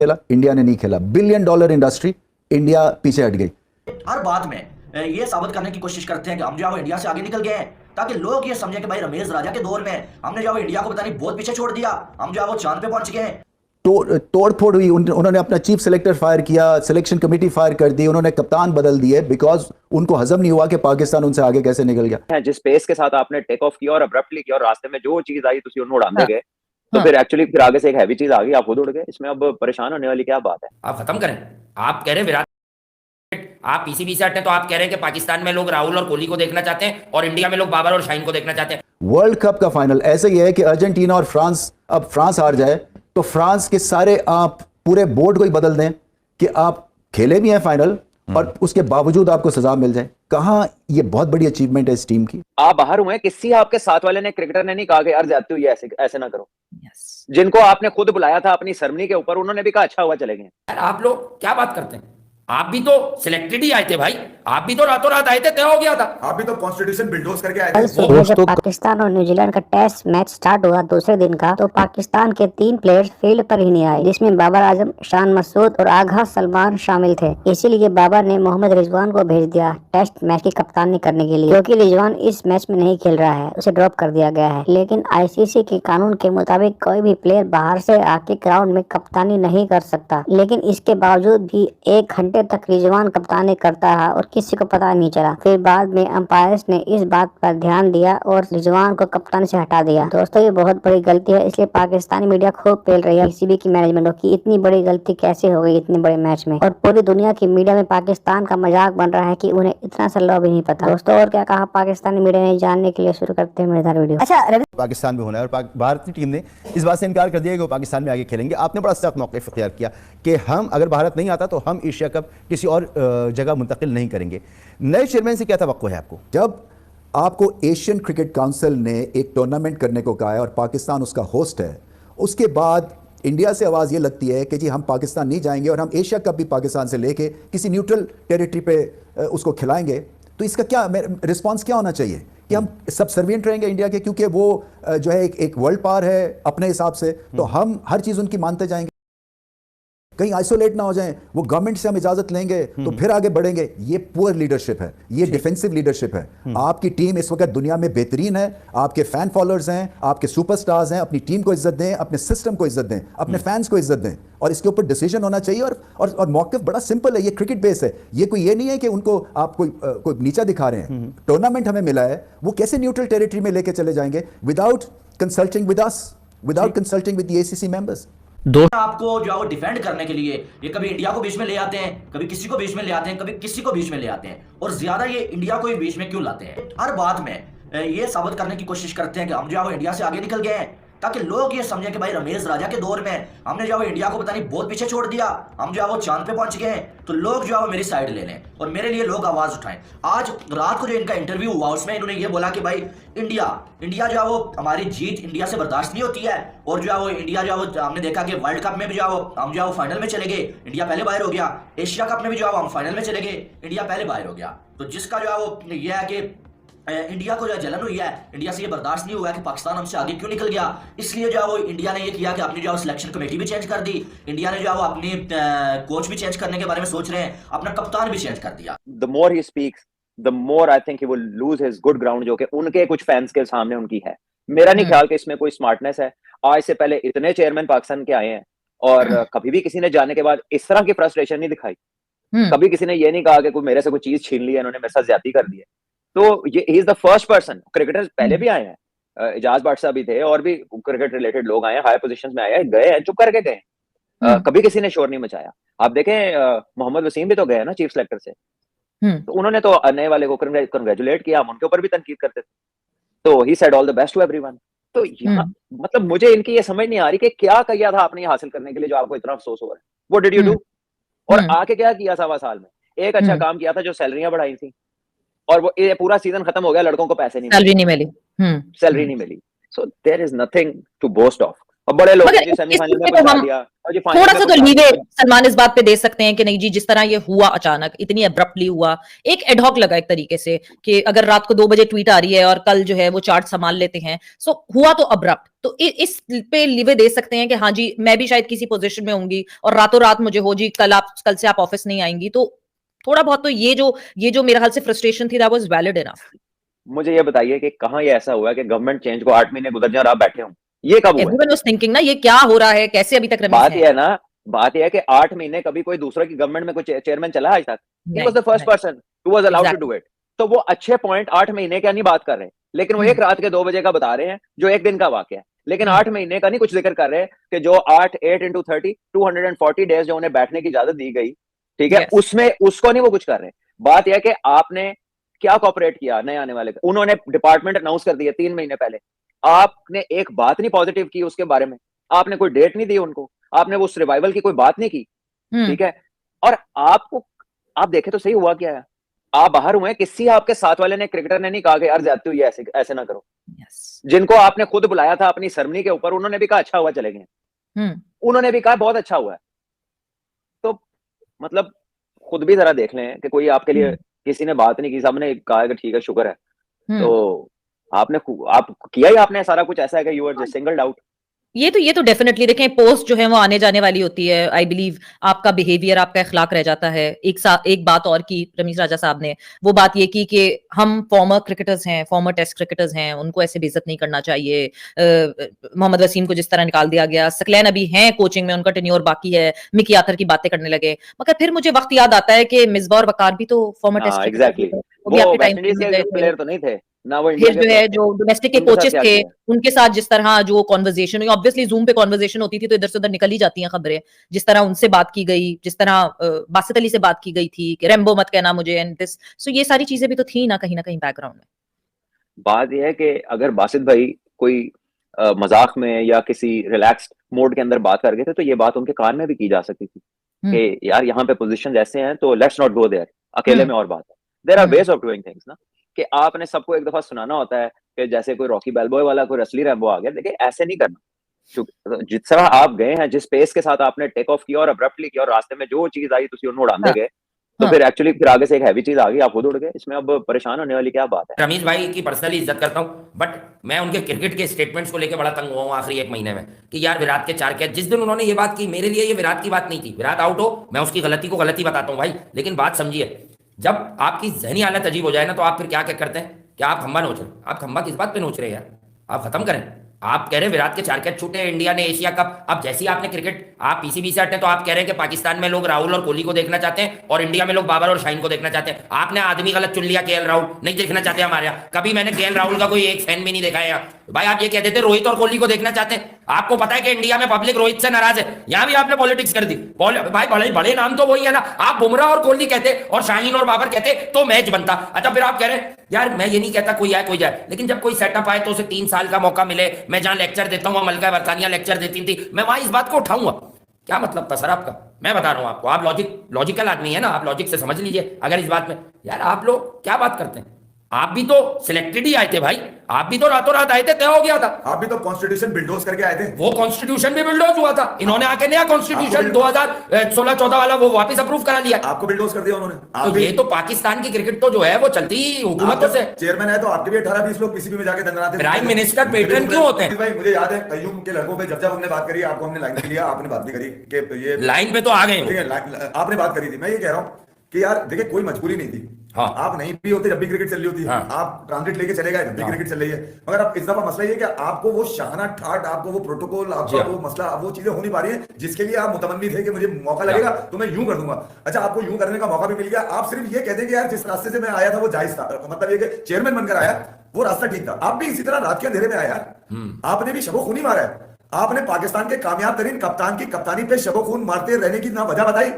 खेला, इंडिया ने नहीं खेला। $1 बिलियन इंडस्ट्री, इंडिया पीछे हट गई। हर बात में ये साबित करने की कोशिश करते हैं कि हम जो है इंडिया से आगे निकल गए हैं, ताकि लोग ये समझें कि भाई रमेश राजा के दौर में हमने जो है इंडिया को पता नहीं बहुत पीछे छोड़ दिया, हम जो है वो चांद पे पहुंच गए हैं। तोड़ फोड़ हुई, उन्होंने अपना चीफ सिलेक्टर फायर किया, सिलेक्शन कमेटी फायर कर दी, उन्होंने कप्तान बदल दिए, बिकॉज उनको हजम नहीं हुआ कि पाकिस्तान उनसे आगे कैसे निकल गया। जिस पेस के साथ आपने टेक ऑफ किया और अब्रप्टली किया और रास्ते में जो चीज आई तुसी उन्होंने उड़ाने गए, तो फिर एक्चुअली फिर आगे से एक हैवी चीज आ गई, आप खुद उड़ गए। इसमें अब परेशान होने वाली क्या बात है? आप खत्म करें। आप कह रहे हैं विराट, आप पीसीबी से हटते तो आप कह रहे हैं कि पाकिस्तान में लोग राहुल और कोहली को देखना चाहते हैं और इंडिया में लोग बाबर और शाहीन को देखना चाहते हैं। वर्ल्ड कप का फाइनल ऐसे ही है कि अर्जेंटीना और फ्रांस, अब फ्रांस हार जाए तो फ्रांस के सारे आप पूरे बोर्ड को ही बदल दें कि आप खेले भी हैं फाइनल और उसके बावजूद आपको सजा मिल जाए। कहां, ये बहुत बड़ी अचीवमेंट है इस टीम की। आप बाहर हुए, किसी आपके साथ वाले ने, क्रिकेटर ने नहीं कहा कि यार जाते हुए ऐसे ना करो। जिनको आपने खुद बुलाया था अपनी सरमनी के ऊपर, उन्होंने भी कहा अच्छा हुआ चले गए। आप लोग क्या बात करते हैं? आप भी तो सिलेक्टेड ही आए थे भाई, आप भी तो रातों रात आए थे, तय हो गया था। आप भी तो कॉन्स्टिट्यूशन बिल्डोज करके आए कल थे। से जब पाकिस्तान और न्यूजीलैंड का टेस्ट मैच स्टार्ट हुआ दूसरे दिन का, तो पाकिस्तान के 3 प्लेयर्स फील्ड पर ही नहीं आए, जिसमें बाबर आजम, शान मसूद और आगा सलमान शामिल थे। इसीलिए बाबर ने मोहम्मद रिजवान को भेज दिया टेस्ट मैच की कप्तानी करने के लिए, क्योंकि रिजवान इस मैच में नहीं खेल रहा है, उसे ड्रॉप कर दिया गया है। लेकिन आईसीसी के कानून के मुताबिक कोई भी प्लेयर बाहर से आके ग्राउंड में कप्तानी नहीं कर सकता, लेकिन इसके बावजूद भी 1 घंटे तक रिजवान कप्तानी करता रहा और किसी को पता नहीं चला। फिर बाद में अंपायर्स ने इस बात पर ध्यान दिया और रिजवान को कप्तानी से हटा दिया। दोस्तों, ये बहुत बड़ी गलती है, इसलिए पाकिस्तानी मीडिया खूब पेल रही है पीसीबी की मैनेजमेंट की इतनी बड़ी गलती कैसे हो गई इतने बड़े मैच में, और पूरी दुनिया की मीडिया में पाकिस्तान का मजाक बन रहा है कि उन्हें इतना सा लॉ भी नहीं पता। दोस्तों, और क्या कहा पाकिस्तानी मीडिया ने, जानने के लिए शुरू करते हैं मजेदार वीडियो। अच्छा, पाकिस्तान में होना है और भारतीय टीम ने इस बात से इनकार कर दिया कि वो पाकिस्तान में आगे खेलेंगे। आपने बड़ा सख्त मौक़िफ़ इख्तियार किया कि हम, अगर भारत नहीं आता तो हम एशिया कप किसी और जगह मुंतकिल नहीं करेंगे। नए चेयरमैन से क्या तवक्को है आपको? जब आपको एशियन क्रिकेट काउंसिल ने एक टूर्नामेंट करने को कहा है और पाकिस्तान उसका होस्ट है, उसके बाद इंडिया से आवाज़ ये लगती है कि जी हम पाकिस्तान नहीं जाएंगे और हम एशिया कप भी पाकिस्तान से लेके किसी न्यूट्रल टेरिटरी पे उसको खिलाएंगे, तो इसका क्या रिस्पांस क्या होना चाहिए? कि हम सबसर्विएंट रहेंगे इंडिया के, क्योंकि वो जो है एक वर्ल्ड पावर है अपने हिसाब से, तो हम हर चीज़ उनकी मानते जाएंगे, कहीं आइसोलेट ना हो जाएं, वो गवर्नमेंट से हम इजाजत लेंगे तो फिर आगे बढ़ेंगे। ये पुअर लीडरशिप है, ये डिफेंसिव लीडरशिप है। आपकी टीम इस वक्त दुनिया में बेहतरीन है, आपके फैन फॉलोअर्स हैं, आपके सुपरस्टार्स हैं, अपनी टीम को इज्जत दें, अपने सिस्टम को इज्जत दें, अपने फैंस को इज्जत दें, और इसके ऊपर डिसीजन होना चाहिए। और मौक़िफ़ बड़ा सिंपल है, ये क्रिकेट बेस है, ये कोई ये नहीं है कि उनको आप कोई नीचा दिखा रहे हैं। टूर्नामेंट हमें मिला है, वो कैसे न्यूट्रल टेरिटरी में लेके चले जाएंगे without consulting with us, without consulting with the ACC members. आपको जो है वो डिफेंड करने के लिए ये कभी इंडिया को बीच में ले आते हैं, कभी किसी को बीच में ले आते हैं, कभी किसी को बीच में ले आते हैं, और ज्यादा ये इंडिया को ही बीच में क्यों लाते हैं? हर बात में ये साबित करने की कोशिश करते हैं कि हम जो है वो इंडिया से आगे निकल गए हैं, ताकि लोग ये समझें कि भाई रमेश राजा के दौर में हमने जो है इंडिया को पता नहीं बहुत पीछे छोड़ दिया, हम जो है वो चांद पे पहुंच गए हैं, तो लोग जो है वो मेरी साइड ले लें और मेरे लिए लोग आवाज उठाएं। आज रात को जो इनका इंटरव्यू हुआ उसमें इन्होंने ये बोला कि भाई इंडिया जो है वो, हमारी जीत इंडिया से बर्दाश्त नहीं होती है, और जो है वो इंडिया जो है वो, हमने देखा कि वर्ल्ड कप में भी जो है वो हम जो है वो फाइनल में चले गए, इंडिया पहले बाहर हो गया, एशिया कप में भी जो है वो हम फाइनल में चले गए, इंडिया पहले बाहर हो गया। तो जिसका जो है वो ये है कि इंडिया को जो जलन हुई है, इंडिया से ये बर्दाश्त नहीं हुआ है कि पाकिस्तान हमसे आगे क्यों निकल गया, इसलिए जो है वो इंडिया ने ये किया कि अपनी जो है सिलेक्शन कमेटी भी चेंज कर दी, इंडिया ने जो है वो अपनी कोच भी चेंज करने के बारे में सोच रहे हैं, अपना कप्तान भी चेंज कर दिया। The more he speaks, the more I think he will lose his good ground, जो कि उनके कुछ फैंस के सामने उनकी है। मेरा नहीं ख्याल कि इसमें कोई स्मार्टनेस है। आज से पहले इतने चेयरमैन पाकिस्तान के आए हैं और कभी भी किसी ने जाने के बाद इस तरह की फ्रस्ट्रेशन नहीं दिखाई। कभी किसी ने ये नहीं कहा कि कोई मेरे से कोई चीज छीन ली है, इन्होंने मेरे साथ ज्यादती कर दी है। तो ये he is the first person. Cricketers पहले भी आए हैं, इजाज बादशाह भी थे और भी क्रिकेट रिलेटेड लोग आए हैं, हाई पोजीशंस में आए हैं, गए हैं, चुप करके गए। कभी किसी ने शोर नहीं मचाया। आप देखें मोहम्मद वसीम भी तो गए ना चीफ सेलेक्टर से, तो उन्होंने तो नए वाले को कंग्रेचुलेट किया, हम उनके ऊपर भी तनकीद करते थे, तो he said all the best to everyone. तो यहाँ मतलब मुझे इनकी ये समझ नहीं आ रही कि क्या किया था आपने ये हासिल करने के लिए जो आपको इतना अफसोस हो रहा है। What did you do? और आके क्या किया 1.25 साल में? एक अच्छा काम किया था, जो सैलरियां बढ़ाई थी, और वो ये पूरा सीजन खत्म हो गया, लड़कों को पैसे नहीं मिले, सैलरी नहीं मिली। So there is nothing to boast of. अब बड़े लोग सेमीफाइनल में बता दिया, थोड़ा सा तो लीवे सलमान इस बात पे दे सकते हैं कि नहीं जी, जिस तरह ये हुआ अचानक, इतनी अब्रप्टली हुआ, एक एडहॉक लगा एक तरीके से कि अगर रात को 2 बजे ट्वीट आ रही है और कल जो है वो चार्ट संभाल लेते हैं, सो हुआ तो अब्रप्ट। तो इस पे लीवे दे सकते हैं कि हाँ जी मैं भी शायद किसी पोजीशन में होंगी और रातों रात मुझे हो जी कल से आप ऑफिस नहीं आएंगी, तो थोड़ा बहुत तो ये जो मेरे ख्याल से फ्रस्ट्रेशन थी दैट वाज वैलिड इनफ। मुझे ये बताइए कि कहाँ ये ऐसा हुआ है कि गवर्नमेंट चेंज को 8 महीने गुजर जाए और आप बैठे हो? ये कब हुआ है? एवरीवन वाज थिंकिंग ना ये क्या हो रहा है, कैसे अभी तक रमीज बात है? ये है ना, बात ये है कि 8 महीने कभी कोई दूसरा की गवर्नमेंट में कोई चेयरमैन चला आज तक? ही नहीं, वाज द फर्स्ट नहीं, person who was allowed to exactly. Do it. तो वो अच्छे पॉइंट 8 महीने का नहीं बात कर रहे, लेकिन वो एक रात के 2 बजे का बता रहे हैं जो एक दिन का वाकया है। लेकिन 8 महीने का नहीं कुछ जिक्र कर रहे कि जो 8 into 30 240 डेज जो उन्हें बैठने की इजाजत दी गई, ठीक है, यस। उसमें उसको नहीं वो कुछ कर रहे। बात यह है कि आपने क्या कॉपरेट किया नए आने वाले का? उन्होंने डिपार्टमेंट अनाउंस कर दिया 3 महीने पहले। आपने एक बात नहीं पॉजिटिव की उसके बारे में, आपने कोई डेट नहीं दी उनको, आपने वो रिवाइवल की कोई बात नहीं की, ठीक है। और आपको आप देखें तो सही हुआ क्या है, आप बाहर हुए, किसी आपके साथ वाले ने, क्रिकेटर ने नहीं कहा कि यार ज्यादती हुई है, ऐसे ऐसे ना करो। यस। जिनको आपने खुद बुलाया था अपनी सरमनी के ऊपर, उन्होंने भी कहा अच्छा हुआ चले गए, उन्होंने भी कहा बहुत अच्छा हुआ है। तो मतलब खुद भी जरा देख लें कि कोई आपके लिए किसी ने बात नहीं की, सबने कहा कि ठीक है शुक्र है। तो आपने आप किया ही आपने सारा कुछ ऐसा है कि you are just singled out. ये तो डेफिनेटली देखें, पोस्ट जो है वो आने जाने वाली होती है। आई बिलीव आपका बिहेवियर, आपका अखलाक रह जाता है। एक बात और की रमीज राजा साहब ने, वो बात ये की कि हम फॉर्मर क्रिकेटर्स हैं, फॉर्मर टेस्ट क्रिकेटर्स हैं, उनको ऐसे बेइज्जत नहीं करना चाहिए। मोहम्मद वसीम को जिस तरह निकाल दिया गया, सकलैन अभी हैं कोचिंग में, उनका टेन्योर बाकी है, मिकी आथर की बातें करने लगे। मगर फिर मुझे वक्त याद आता है कि मिसबा और वकार भी तो फॉर्मर टेस्ट हाँ क्रिकेटर एग्जैक्टली, थे, वो भी वो आपके वेस्ट टाइम इंडीज के प्लेयर तो नहीं थे ना, वो इंडिया फिर के जो है प्लेयर थे। जो डोमेस्टिक के उनके साथ कोचेस क्या थे, किया? उनके साथ जिस तरह जो कॉन्वर्जेशन हुई, ऑब्वियसली जूम पे कॉन्वर्जेशन होती थी तो इधर से उधर निकल ही जाती हैं खबरें। जिस तरह उनसे बात की गई, जिस तरह बासित अली से बात की गई थी कि रेम्बो मत कहना मुझे एंड दिस, सो ये सारी चीजें भी तो थी ना कहीं बैकग्राउंड में। बात यह है कि अगर बासित भाई कोई मजाक में या किसी रिलैक्स्ड मोड के अंदर बात कर गए थे, तो ये बात उनके कान में भी की जा सकती थी कि यार यहाँ पे पोजीशन ऐसे हैं तो लेट्स नॉट गो देयर, अकेले में और बात है। There are ways of doing things ना, कि आपने सबको एक दफा सुनाना होता है कि जैसे कोई रॉकी बैल्बॉय वाला कोई रसली रैम्बो आ गया, देखिए ऐसे नहीं करना। जिस तरह आप गए हैं, जिस पेस के साथ आपने टेक ऑफ किया और अब्रप्टली किया और रास्ते में जो चीज आई तुसी उन्हें उड़ाते गए, तो फिर एक्चुअली फिर आगे से एक हैवी चीज आ गई, आप खुद उड़ गए। इसमें अब परेशान होने वाली क्या बात है? रमीज भाई की पर्सनली इज्जत करता हूँ, बट मैं उनके क्रिकेट के स्टेटमेंट्स को लेकर बड़ा तंग हुआ हूँ आखिरी 1 महीने में कि यार विराट के 4 कैच। जिस दिन उन्होंने ये बात की, मेरे लिए ये विराट की बात नहीं थी। विराट आउट हो, मैं उसकी गलती को गलती बताता हूँ भाई, लेकिन बात समझिए, जब आपकी जहनी हालत अजीब हो जाए ना, तो आप फिर क्या क्या करते हैं? क्या आप खंबा नोच रहे? आप खंबा किस बात पे नोच रहे हैं यार? आप खत्म करें। आप कह रहे हैं विराट के 4 कैच छूटे, इंडिया ने एशिया कप। अब जैसे ही आपने क्रिकेट, आप पीसीबी से हटे तो आप कह रहे हैं कि पाकिस्तान में लोग राहुल और कोहली को देखना चाहते हैं और इंडिया में लोग बाबर और शाहीन को देखना चाहते हैं। आपने आदमी गलत चुन लिया, केएल राहुल नहीं देखना चाहते हमारे यहाँ। कभी मैंने केएल राहुल का कोई एक फैन भी नहीं देखा है यहाँ। भाई आप ये कहते थे रोहित और कोहली को देखना चाहते हैं, आपको पता है कि इंडिया में पब्लिक रोहित से नाराज है। यहाँ भी आपने पॉलिटिक्स कर दी। भाई बड़े नाम तो वही है ना, आप बुमराह और कोहली कहते और शाहीन और बाबर कहते तो मैच बनता। अच्छा फिर आप कह रहे हैं यार मैं ये नहीं कहता कोई आए कोई जाए, लेकिन जब कोई सेटअप आए तो उसे 3 साल का मौका मिले। मैं जहां लेक्चर देता हूं, मलका बरतानिया लेक्चर देती थी, मैं वहां इस बात को उठाऊंगा। क्या मतलब था सर आपका? मैं बता रहा हूं आपको, आप लॉजिकल आदमी है ना, आप लॉजिक से समझ लीजिए। अगर इस बात में यार आप लोग क्या बात करते हैं? आप भी तो सिलेक्टेड ही आए थे भाई, आप भी तो रातों रात आए थे, तय हो गया था। आप भी तो कॉन्स्टिट्यूशन बिल्डोज करके आए थे। वो कॉन्स्टिट्यूशन भी बिल्डोज हुआ था, इन्होंने आके नया कॉन्स्टिट्यूशन 2016-14 वाला वो वापस अप्रूव करा लिया। आपको बिल्डोज कर दिया उन्होंने। तो ये तो पाकिस्तान की क्रिकेट तो जो है वो चलती हुकूमतों से। चेयरमैन है तो आपके भी 18-20 लोग पीसीबी में जाके दंगनाते। प्राइम मिनिस्टर पेट्रन क्यों होते हैं? भाई मुझे याद है कयूम के लड़कों पे जब हमने बात करी, आपको हमने लाइन पे लिया, आपने बात भी करी कि ये लाइन पे तो आ गए। ठीक है, आपने बात करी थी। मैं ये कह रहा हूँ कि यार देखिए कोई मजबूरी नहीं थी। हाँ। आप नहीं भी होते जब भी क्रिकेट चल रही होती है। हाँ। आप ट्रांजिट लेके चले गए जब भी हाँ। क्रिकेट चल रही है। मगर अब इस दफा मसला ये है कि आपको वो शाहाना ठाट, आपको वो प्रोटोकॉल, आपका वो मसला, वो चीजें हो नहीं पा रही है जिसके लिए आप मुतमन्नी थे कि मुझे मौका लगेगा तो मैं यूं कर दूंगा। अच्छा आपको यूं करने का मौका भी मिल गया, आप सिर्फ ये कहते हैं कि यार जिस रास्ते से मैं आया था वो जायज था, मतलब ये कि चेयरमैन बनकर आया वो रास्ता ठीक था। आप भी इसी तरह रात के अंधेरे में आया यार, आपने भी शबो खूनी मारा है। आपने पाकिस्तान के कामयाब तरीन कप्तान की कप्तानी पे शबो खून मारते रहने की ना वजह बताई,